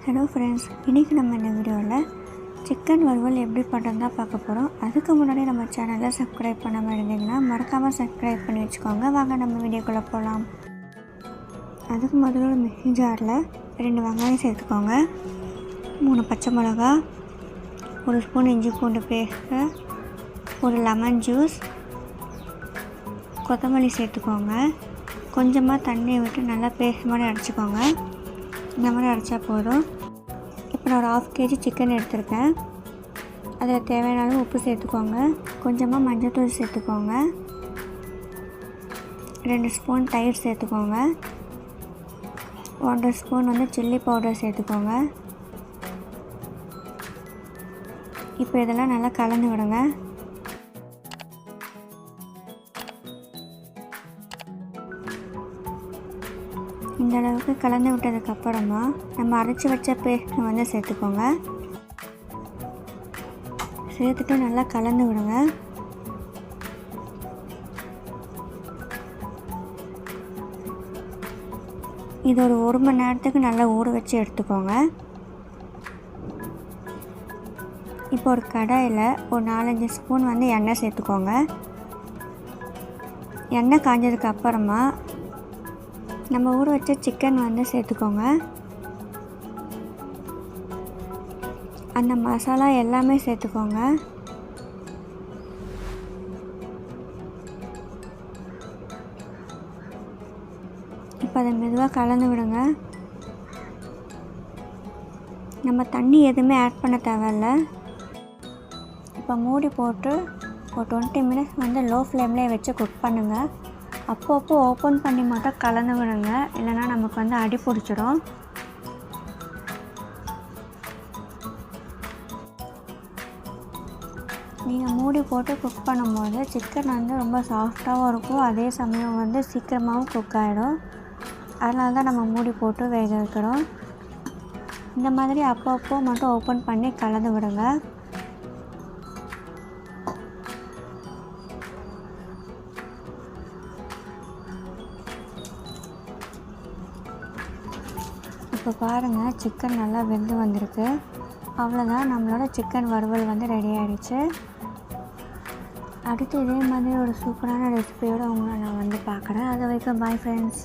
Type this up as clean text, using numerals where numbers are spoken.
Hello friends, இன்றைக்கி நம்ம இந்த வீடியோவில் சிக்கன் வறுவல் எப்படி பண்ணுறதுனா பார்க்க போகிறோம். அதுக்கு முன்னாடி நம்ம சேனலை சப்ஸ்கிரைப் பண்ணாமல் இருந்தீங்கன்னா மறக்காமல் சப்ஸ்கிரைப் பண்ணி வச்சுக்கோங்க. வாங்க நம்ம வீடியோக்குள்ளே போகலாம். அதுக்கு முதல்ல ஒரு மிக்ஸி ஜாரில் 2 வெங்காயம் சேர்த்துக்கோங்க, 3 பச்சை மிளகா, 1 ஸ்பூன் இஞ்சி பூண்டு பேஸ்ட்டு, ஒரு லெமன் ஜூஸ், கொத்தமல்லி சேர்த்துக்கோங்க. கொஞ்சமாக தண்ணியை விட்டு நல்லா பேஸ்ட் மாதிரி அரைச்சிக்கோங்க. இந்த மாதிரி அரைச்சா போதும். இப்போ நான் ஒரு 1/2 kg சிக்கன் எடுத்திருக்கேன். அதில் தேவையான அளவு உப்பு சேர்த்துக்கோங்க, கொஞ்சமாக மஞ்சள்தூள் சேர்த்துக்கோங்க, 2 ஸ்பூன் தயிர் சேர்த்துக்கோங்க, 1 ஸ்பூன் சில்லி பவுடர் சேர்த்துக்கோங்க. இப்போ இதெல்லாம் நல்லா கலந்து விடுங்க. இந்த அளவுக்கு கலந்து விட்டதுக்கப்புறமா நம்ம அரைச்சி வச்ச பேஸ்ட்டை சேர்த்துக்கோங்க. சேர்த்துட்டு நல்லா கலந்து விடுங்க. இது ஒரு 1 மணி நேரத்துக்கு நல்லா ஊற வச்சு எடுத்துக்கோங்க. இப்போ ஒரு கடாயில் ஒரு 4-5 ஸ்பூன் எண்ணெய் சேர்த்துக்கோங்க. எண்ணெய் காஞ்சதுக்கு அப்புறமா நம்ம ஊற வச்ச சிக்கன் சேர்த்துக்கோங்க. அந்த மசாலா எல்லாமே சேர்த்துக்கோங்க. இப்போ அதை மெதுவாக கலந்து விடுங்க. நம்ம தண்ணி எதுவுமே ஆட் பண்ண தேவையில்ல. இப்போ மூடி போட்டு ஒரு 20 மினிட்ஸ் லோ ஃப்ளேம்லேயே வச்சு குக் பண்ணுங்கள். அப்பப்போ ஓப்பன் பண்ணி மட்டும் கலந்து விடுங்க, இல்லைனா நமக்கு அடி பிடிச்சிடும். நீங்கள் மூடி போட்டு குக் பண்ணும்போது சிக்கன் ரொம்ப சாஃப்டாகவும் இருக்கும், அதே சமயம் சீக்கிரமாகவும் குக் ஆகிடும். அதனால தான் நம்ம மூடி போட்டு வேக வைக்கிறோம். இந்த மாதிரி அப்பப்போ மட்டும் ஓப்பன் பண்ணி கலந்து விடுங்க. இப்போ பாருங்கள், சிக்கன் நல்லா வெந்து வந்திருக்கு. அவ்வளோதான், நம்மளோட சிக்கன் வறுவல் ரெடி ஆகிடுச்சு. அடுத்து இதே மாதிரி ஒரு சூப்பரான ரெசிபியோடு உங்களை நான் பார்க்குறேன். அது வரைக்கும் பாய் ஃப்ரெண்ட்ஸ்.